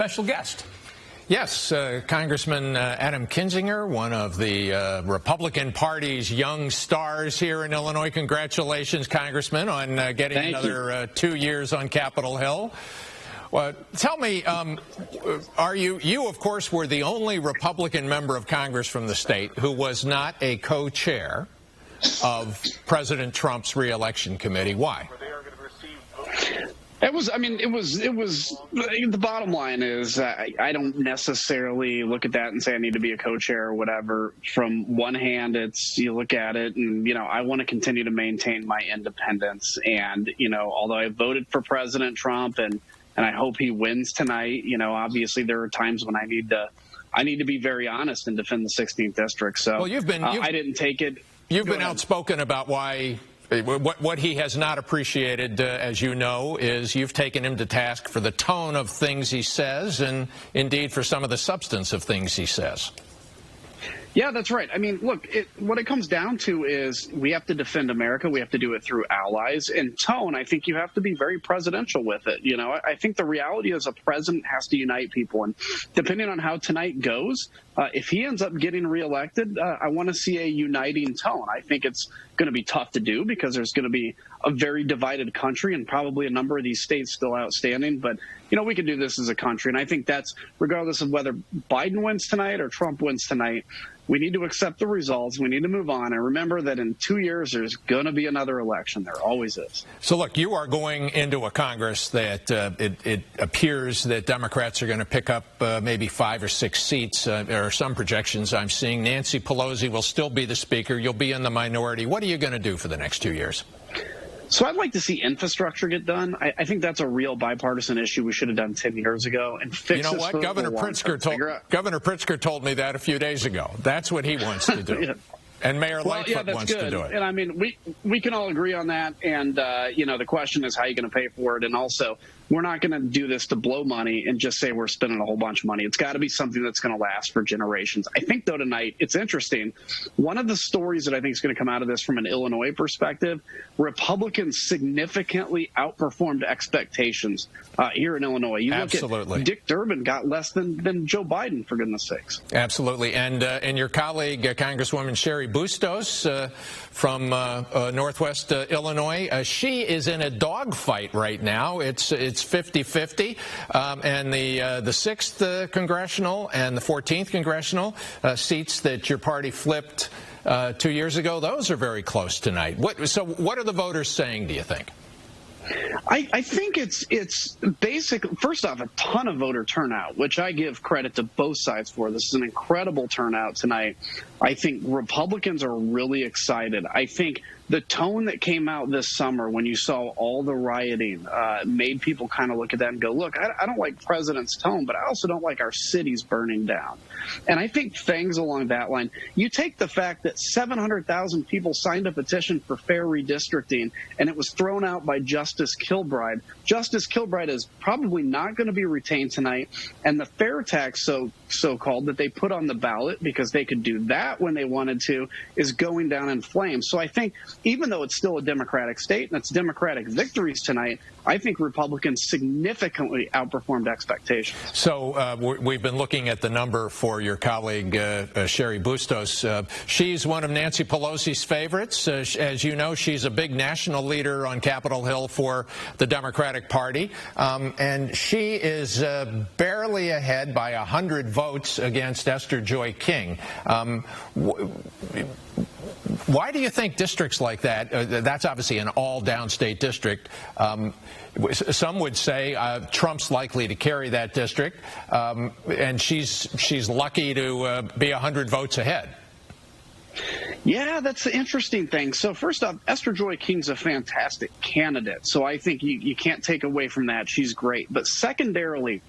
Special guest. Yes, Congressman Adam Kinzinger, one of the Republican Party's young stars here in Illinois. Congratulations, Congressman, on getting another 2 years on Capitol Hill. Well, tell me, you, of course, were the only Republican member of Congress from the state who was not a co-chair of President Trump's re-election committee. Why? It was the bottom line is I don't necessarily look at that and say I need to be a co-chair or whatever. From one hand, it's you look at it and, I want to continue to maintain my independence. And, although I voted for President Trump and I hope he wins tonight, obviously there are times when I need to be very honest and defend the 16th district. So well, I didn't take it. You've been outspoken about why. What he has not appreciated, as you know, is you've taken him to task for the tone of things he says and, indeed, for some of the substance of things he says. Yeah, that's right. I mean, look, what it comes down to is we have to defend America. We have to do it through allies. And tone, I think you have to be very presidential with it. I think the reality is a president has to unite people. And depending on how tonight goes, if he ends up getting reelected, I want to see a uniting tone. I think it's going to be tough to do because there's going to be a very divided country and probably a number of these states still outstanding. But, we can do this as a country. And I think that's regardless of whether Biden wins tonight or Trump wins tonight, we need to accept the results. We need to move on. And remember that in 2 years, there's going to be another election. There always is. So, look, you are going into a Congress that it appears that Democrats are going to pick up maybe 5 or 6 seats. There are some projections I'm seeing. Nancy Pelosi will still be the speaker. You'll be in the minority. What are you going to do for the next 2 years? So I'd like to see infrastructure get done. I think that's a real bipartisan issue we should have done 10 years ago. And fix you know what? Governor Pritzker told me that a few days ago. That's what he wants to do. Yeah. And Mayor Lightfoot wants to do it. And I mean, we can all agree on that. And, the question is how you're going to pay for it. And also, we're not going to do this to blow money and just say we're spending a whole bunch of money. It's got to be something that's going to last for generations. I think, though, tonight, it's interesting. One of the stories that I think is going to come out of this from an Illinois perspective, Republicans significantly outperformed expectations here in Illinois. You Absolutely. Look at Dick Durbin got less than Joe Biden, for goodness sakes. Absolutely. And your colleague, Congresswoman Sherry Bustos from Northwest Illinois, she is in a dogfight right now. It's 50-50, and the 6th congressional and the 14th congressional seats that your party flipped 2 years ago, those are very close tonight. So what are the voters saying, do you think? I think it's basic. First off, a ton of voter turnout, which I give credit to both sides for. This is an incredible turnout tonight. I think Republicans are really excited. I think the tone that came out this summer when you saw all the rioting made people kind of look at that and go, look, I don't like President's tone, but I also don't like our cities burning down. And I think things along that line, you take the fact that 700,000 people signed a petition for fair redistricting, and it was thrown out by Justice Kilbride. Justice Kilbride is probably not going to be retained tonight, and the fair tax, so-called, that they put on the ballot because they could do that when they wanted to, is going down in flames. So I think even though it's still a Democratic state and it's Democratic victories tonight, I think Republicans significantly outperformed expectations. So we've been looking at the number for your colleague, Sherry Bustos. She's one of Nancy Pelosi's favorites. As you know, she's a big national leader on Capitol Hill for the Democratic Party. And she is barely ahead by 100 votes against Esther Joy King. Why do you think districts like that, that's obviously an all-downstate district, some would say Trump's likely to carry that district, and she's lucky to be 100 votes ahead? Yeah, that's the interesting thing. So first off, Esther Joy King's a fantastic candidate. So I think you can't take away from that. She's great. But secondarily,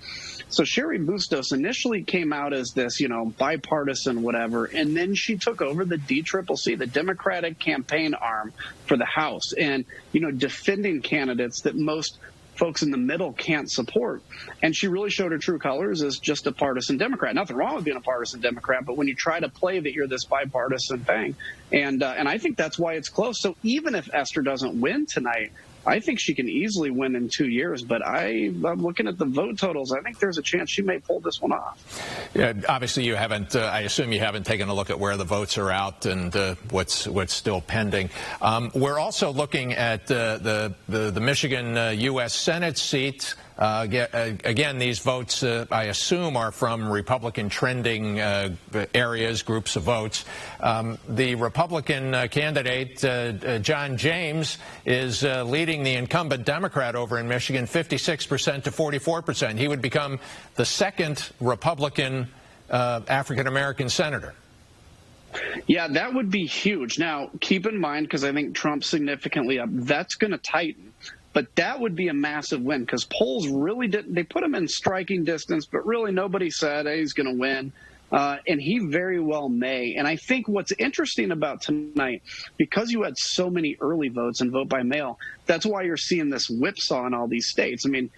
so Sherry Bustos initially came out as this, bipartisan whatever, and then she took over the DCCC, the Democratic campaign arm for the House, and, defending candidates that most folks in the middle can't support. And she really showed her true colors as just a partisan Democrat. Nothing wrong with being a partisan Democrat, but when you try to play that you're this bipartisan thing. And I think that's why it's close. So even if Esther doesn't win tonight, I think she can easily win in 2 years, but I'm looking at the vote totals. I think there's a chance she may pull this one off. Yeah, obviously, you haven't. I assume you haven't taken a look at where the votes are out and what's still pending. We're also looking at the Michigan U.S. Senate seat. Again, these votes, I assume, are from Republican trending areas, groups of votes. The Republican candidate, John James, is leading the incumbent Democrat over in Michigan 56% to 44%. He would become the second Republican African-American senator. Yeah, that would be huge. Now, keep in mind, because I think Trump's significantly up, that's going to tighten. But that would be a massive win because polls really didn't. They put him in striking distance, but really nobody said, hey, he's going to win. And he very well may. And I think what's interesting about tonight, because you had so many early votes and vote by mail, that's why you're seeing this whipsaw in all these states. I mean,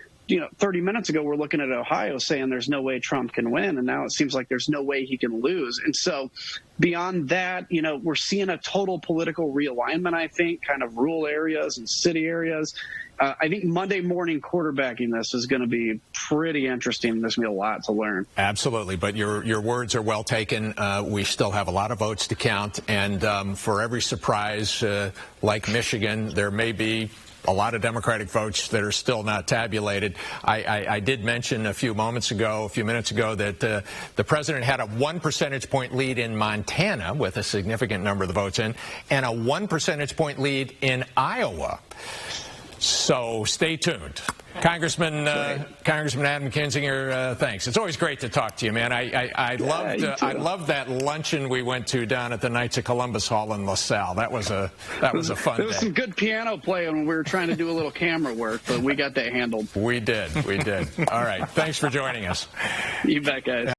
30 minutes ago, we're looking at Ohio saying there's no way Trump can win. And now it seems like there's no way he can lose. And so beyond that, we're seeing a total political realignment, I think, kind of rural areas and city areas. I think Monday morning quarterbacking this is going to be pretty interesting. There's going to be a lot to learn. Absolutely. But your words are well taken. We still have a lot of votes to count. And for every surprise, like Michigan, there may be a lot of Democratic votes that are still not tabulated. I did mention a few minutes ago, that the president had a 1 percentage point lead in Montana with a significant number of the votes in, and a 1 percentage point lead in Iowa. So stay tuned. Congressman Adam Kinzinger, thanks. It's always great to talk to you, man. I loved that luncheon we went to down at the Knights of Columbus Hall in LaSalle. That was a fun day. There was some good piano playing when we were trying to do a little camera work, but we got that handled. We did. All right. Thanks for joining us. You bet, guys.